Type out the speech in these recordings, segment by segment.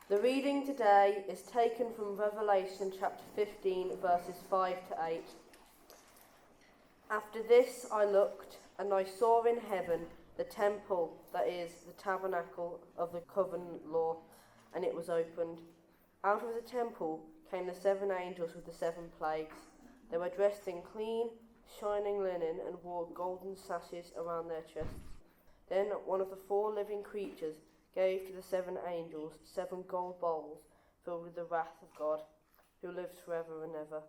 The reading today is taken from Revelation chapter 15, verses 5 to 8. After this I looked, and I saw in heaven the temple, that is, the tabernacle of the covenant law, and it was opened. Out of the temple came the 7 angels with the 7 plagues. They were dressed in clean, shining linen and wore golden sashes around their chests. Then one of the 4 living creatures gave to the 7 angels 7 gold bowls filled with the wrath of God, who lives forever and ever.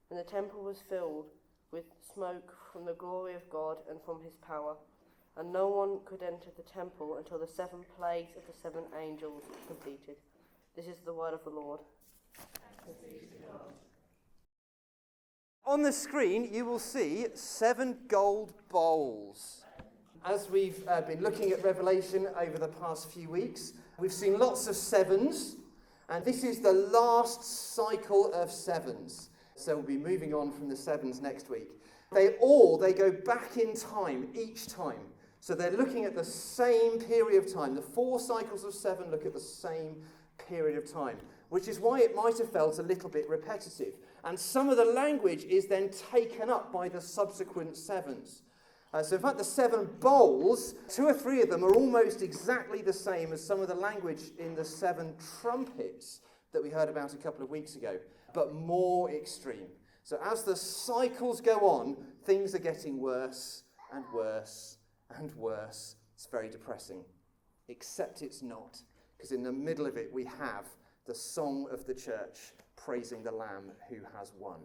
And the temple was filled with smoke from the glory of God and from his power. And no one could enter the temple until the 7 plagues of the 7 angels were completed. This is the word of the Lord. On the screen, you will see 7 gold bowls. As we've been looking at Revelation over the past few weeks, we've seen lots of 7s, and this is the last cycle of 7s. So we'll be moving on from the 7s next week. They go back in time each time. So they're looking at the same period of time. The 4 cycles of 7 look at the same period of time, which is why it might have felt a little bit repetitive. And some of the language is then taken up by the subsequent 7s. So in fact, the 7 bowls, 2 or 3 of them are almost exactly the same as some of the language in the 7 trumpets that we heard about a couple of weeks ago, but more extreme. So as the cycles go on, things are getting worse and worse and worse. It's very depressing. Except it's not, because in the middle of it we have the song of the church praising the Lamb who has won.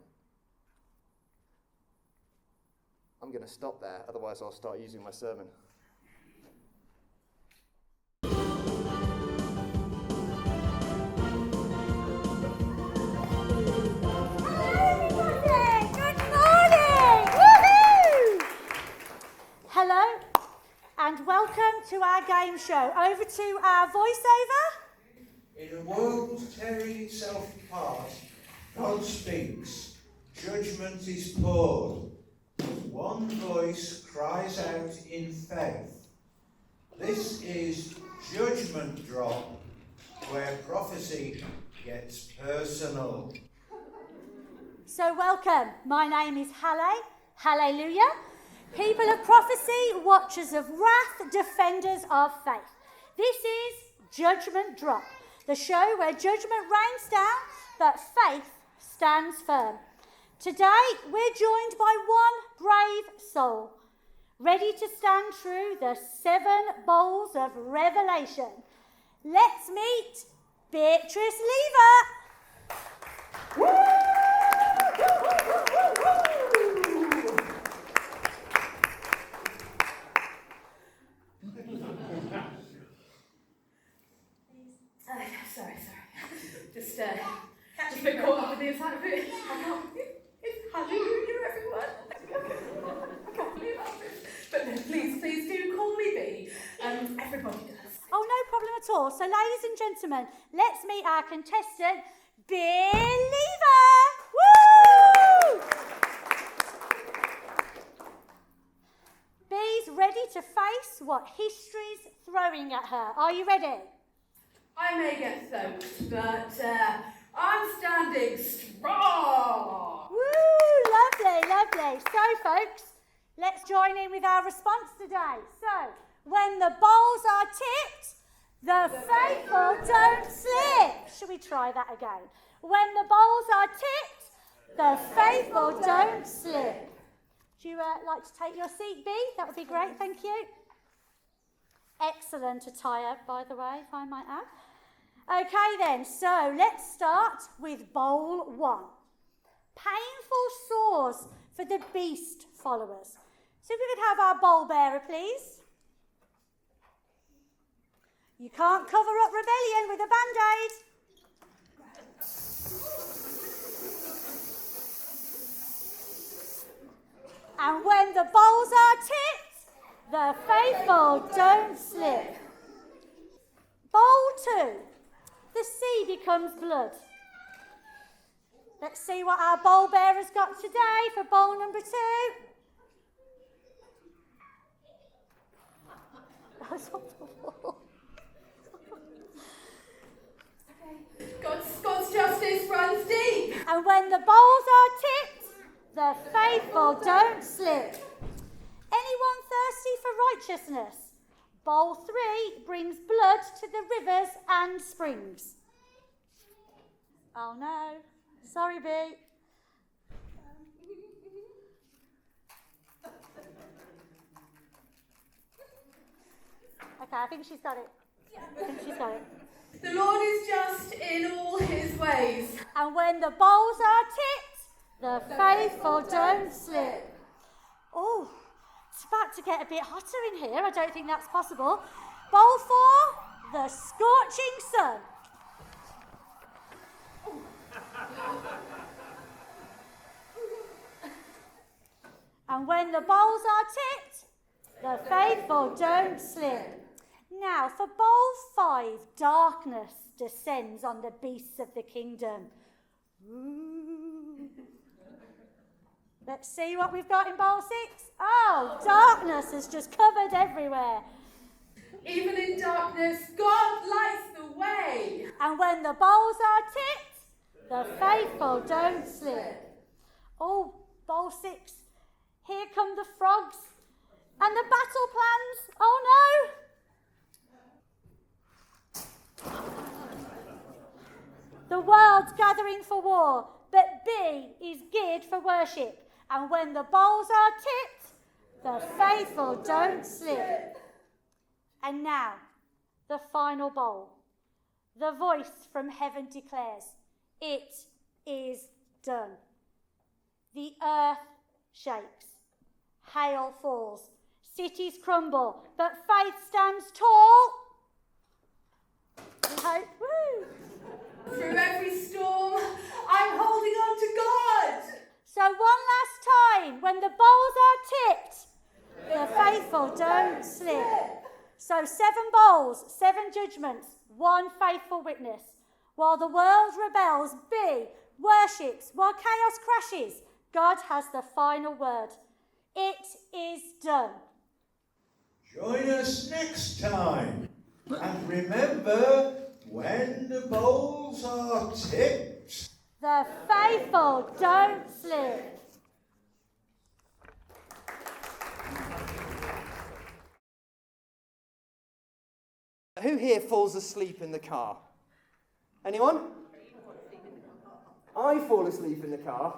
I'm going to stop there, otherwise I'll start using my sermon. Good morning! Woohoo! Hello, and welcome to our game show. Over to our voiceover. In a world tearing itself apart, God speaks, judgment is poured. One voice cries out in faith. This is Judgment Drop, where prophecy gets personal. So welcome, my name is Halle, hallelujah. People of prophecy, watchers of wrath, defenders of faith. This is Judgment Drop, the show where judgment rains down, but faith stands firm. Today, we're joined by one brave soul, ready to stand through the 7 bowls of Revelation. Let's meet Beatrice Lever. Sorry. Just a bit caught up with the inside of it. Hallelujah, everyone. I can't believe that. But no, please do call me B. Everybody does. Oh, no problem at all. So, ladies and gentlemen, let's meet our contestant, Bill Lever. Woo! Bee's ready to face what history's throwing at her. Are you ready? I may get soaked, but I'm standing strong. Woo! Lovely. So, folks, let's join in with our response today. So, when the bowls are tipped, the faithful don't slip. Should we try that again? When the bowls are tipped, the faithful don't slip. Would you like to take your seat, B? That would be great, thank you. Excellent attire, by the way, if I might add. Okay then, so let's start with bowl 1. Painful sores for the beast followers. So if we could have our bowl bearer, please. You can't cover up rebellion with a band-aid. And when the bowls are tipped, the faithful don't slip. Bowl 2. The sea becomes blood. Let's see what our bowl bearer's got today for bowl number 2. That was on the wall. And when the bowls are tipped, the faithful don't slip. Anyone thirsty for righteousness? Bowl 3 brings blood to the rivers and springs. Oh no, sorry B. Okay, I think she's got it. I think she's got it. The Lord is just in all his ways. And when the bowls are tipped, the faithful don't slip. Oh, it's about to get a bit hotter in here. I don't think that's possible. Bowl 4, the scorching sun. And when the bowls are tipped, the faithful don't slip. Now, for bowl 5, darkness descends on the beasts of the kingdom. Ooh. Let's see what we've got in bowl 6. Oh, darkness has just covered everywhere. Even in darkness, God lights the way. And when the bowls are tipped, the faithful don't slip. Oh, bowl 6. Here come the frogs and the battle plans. Oh no! The world's gathering for war, but B is geared for worship. And when the bowls are tipped, the faithful don't slip. And now, the final bowl. The voice from heaven declares, it is done. The earth shakes. Hail falls. Cities crumble, but faith stands tall. We hope. Woo! Through every storm, I'm holding on to God. So one last time, when the bowls are tipped, the faithful don't slip. So 7 bowls, 7 judgments, 1 faithful witness. While the world rebels, B worships, while chaos crashes, God has the final word. It is done. Join us next time. And remember, when the bowls are tipped, The faithful don't slip. Who here falls asleep in the car? Anyone? I fall asleep in the car.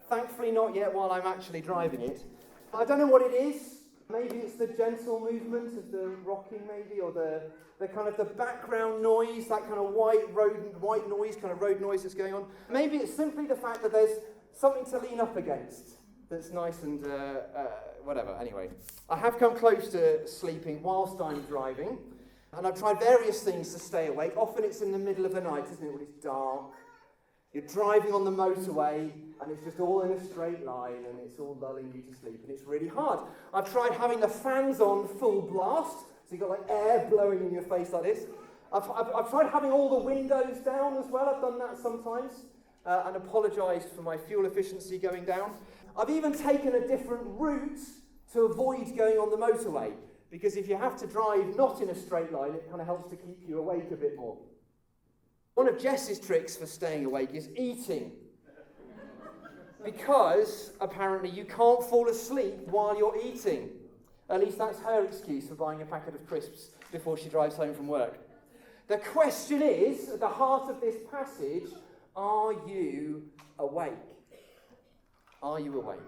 Thankfully not yet while I'm actually driving it. I don't know what it is. Maybe it's the gentle movement of the rocking maybe, or the kind of the background noise, that kind of white noise, kind of road noise that's going on. Maybe it's simply the fact that there's something to lean up against that's nice and whatever. Anyway, I have come close to sleeping whilst I'm driving, and I've tried various things to stay awake. Often it's in the middle of the night, isn't it, when it's dark. You're driving on the motorway, and it's just all in a straight line, and it's all lulling you to sleep, and it's really hard. I've tried having the fans on full blast, so you've got like air blowing in your face like this. I've tried having all the windows down as well. I've done that sometimes, and apologised for my fuel efficiency going down. I've even taken a different route to avoid going on the motorway, because if you have to drive not in a straight line, it kind of helps to keep you awake a bit more. One of Jess's tricks for staying awake is eating. Because, apparently, you can't fall asleep while you're eating. At least that's her excuse for buying a packet of crisps before she drives home from work. The question is, at the heart of this passage, are you awake? Are you awake?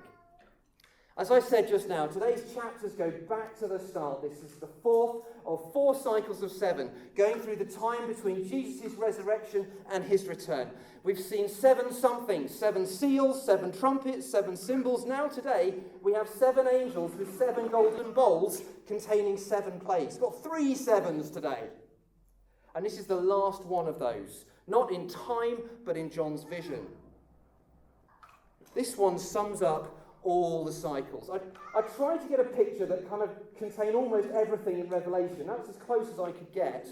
As I said just now, today's chapters go back to the start. This is the 4th of 4 cycles of 7, going through the time between Jesus' resurrection and his return. We've seen 7 somethings, 7 seals, 7 trumpets, 7 symbols. Now today, we have 7 angels with 7 golden bowls containing 7 plagues. We've got 3 sevens today. And this is the last one of those. Not in time, but in John's vision. This one sums up all the cycles. I tried to get a picture that kind of contained almost everything in Revelation. That's as close as I could get.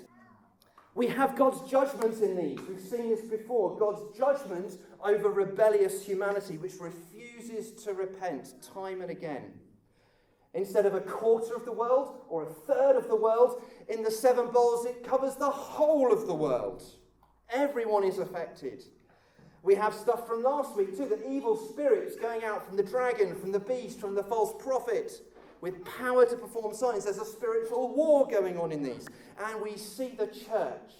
We have God's judgment in these. We've seen this before. God's judgment over rebellious humanity, which refuses to repent time and again. Instead of a quarter of the world or a third of the world, in the 7 bowls it covers the whole of the world. Everyone is affected. We have stuff from last week too, the evil spirits going out from the dragon, from the beast, from the false prophet, with power to perform signs. There's a spiritual war going on in these. And we see the church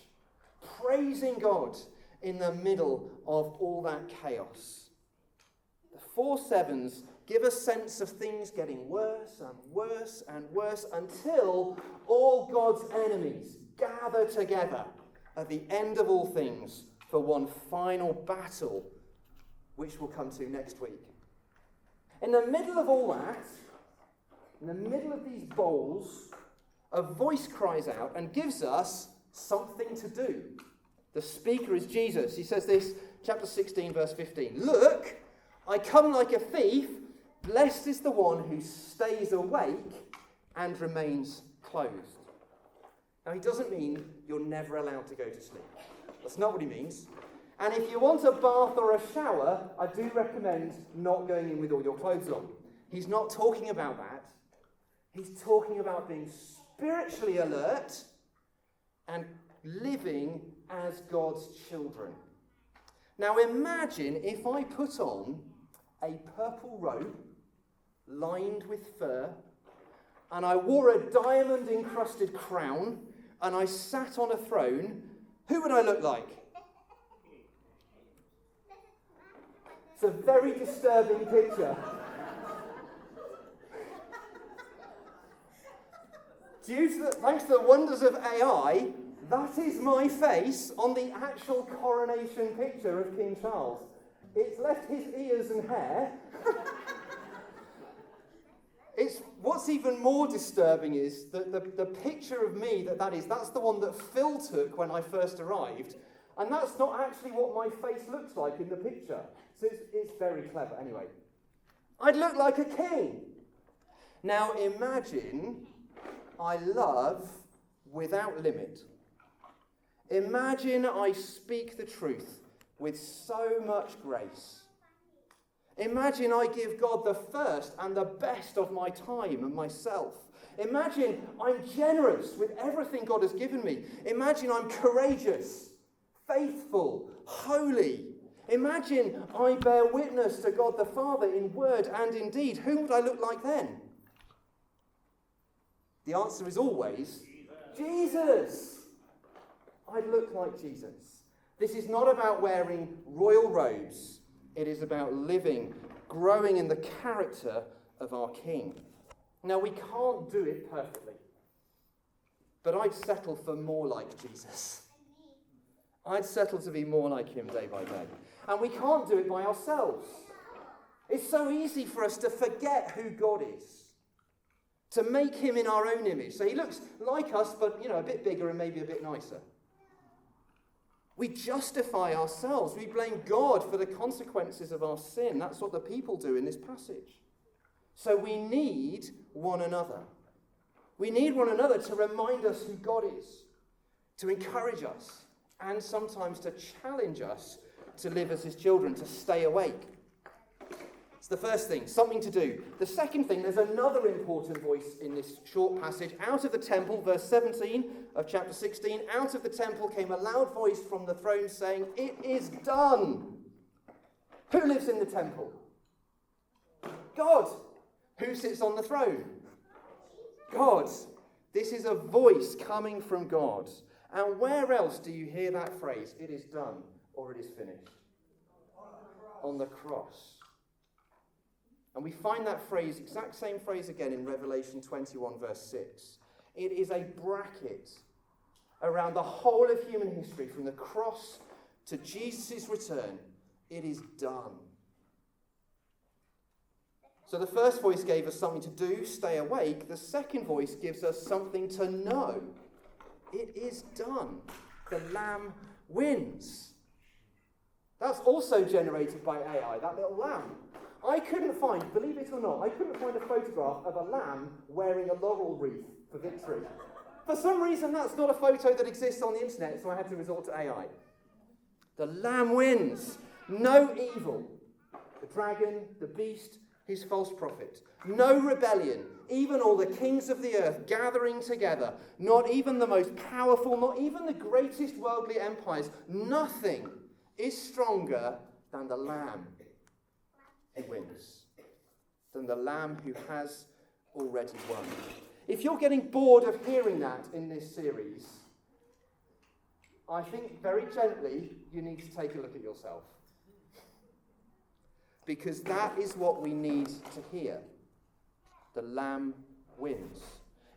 praising God in the middle of all that chaos. The 4 sevens give a sense of things getting worse and worse and worse until all God's enemies gather together at the end of all things for one final battle, which we'll come to next week. In the middle of all that, in the middle of these bowls, a voice cries out and gives us something to do. The speaker is Jesus. He says this, chapter 16, verse 15. Look, I come like a thief. Blessed is the one who stays awake and remains clothed. Now, he doesn't mean you're never allowed to go to sleep. That's not what he means. And if you want a bath or a shower, I do recommend not going in with all your clothes on. He's not talking about that. He's talking about being spiritually alert and living as God's children. Now imagine if I put on a purple robe lined with fur, and I wore a diamond-encrusted crown, and I sat on a throne. Who would I look like? It's a very disturbing picture. Thanks to the wonders of AI, that is my face on the actual coronation picture of King Charles. It's left his ears and hair. What's even more disturbing is that the picture of me that's the one that Phil took when I first arrived, and that's not actually what my face looks like in the picture. So it's very clever. Anyway, I'd look like a king. Now imagine I love without limit. Imagine I speak the truth with so much grace. Imagine I give God the first and the best of my time and myself. Imagine I'm generous with everything God has given me. Imagine I'm courageous, faithful, holy. Imagine I bear witness to God the Father in word and in deed. Who would I look like then? The answer is always Jesus. I'd look like Jesus. This is not about wearing royal robes. It is about living, growing in the character of our King. Now, we can't do it perfectly, but I'd settle for more like Jesus. I'd settle to be more like him day by day. And we can't do it by ourselves. It's so easy for us to forget who God is, to make him in our own image. So he looks like us, but, a bit bigger and maybe a bit nicer. We justify ourselves. We blame God for the consequences of our sin. That's what the people do in this passage. So we need one another. We need one another to remind us who God is, to encourage us, and sometimes to challenge us to live as his children, to stay awake. It's the first thing, something to do. The second thing, there's another important voice in this short passage. Out of the temple, verse 17 of chapter 16, out of the temple came a loud voice from the throne saying, "It is done." Who lives in the temple? God. Who sits on the throne? God. This is a voice coming from God. And where else do you hear that phrase, "It is done," or "It is finished"? On the cross. And we find that phrase, exact same phrase again in Revelation 21, verse 6. It is a bracket around the whole of human history, from the cross to Jesus' return. It is done. So the first voice gave us something to do, stay awake. The second voice gives us something to know. It is done. The Lamb wins. That's also generated by AI, that little lamb. I couldn't find, believe it or not, I couldn't find a photograph of a lamb wearing a laurel wreath for victory. For some reason, that's not a photo that exists on the internet, so I had to resort to AI. The Lamb wins. No evil. The dragon, the beast, his false prophet. No rebellion. Even all the kings of the earth gathering together. Not even the most powerful, not even the greatest worldly empires. Nothing is stronger than the Lamb who wins, than the Lamb who has already won. If you're getting bored of hearing that in this series, I think very gently you need to take a look at yourself. Because that is what we need to hear. The Lamb wins.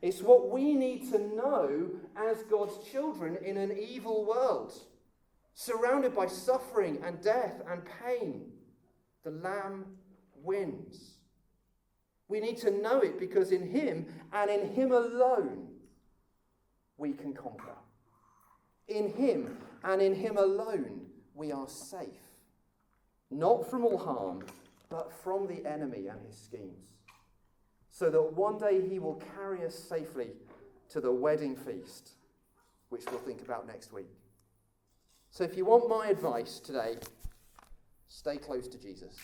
It's what we need to know as God's children in an evil world, surrounded by suffering and death and pain. The Lamb wins. We need to know it because in him and in him alone we can conquer. In him and in him alone we are safe. Not from all harm, but from the enemy and his schemes. So that one day he will carry us safely to the wedding feast, which we'll think about next week. So if you want my advice today, stay close to Jesus.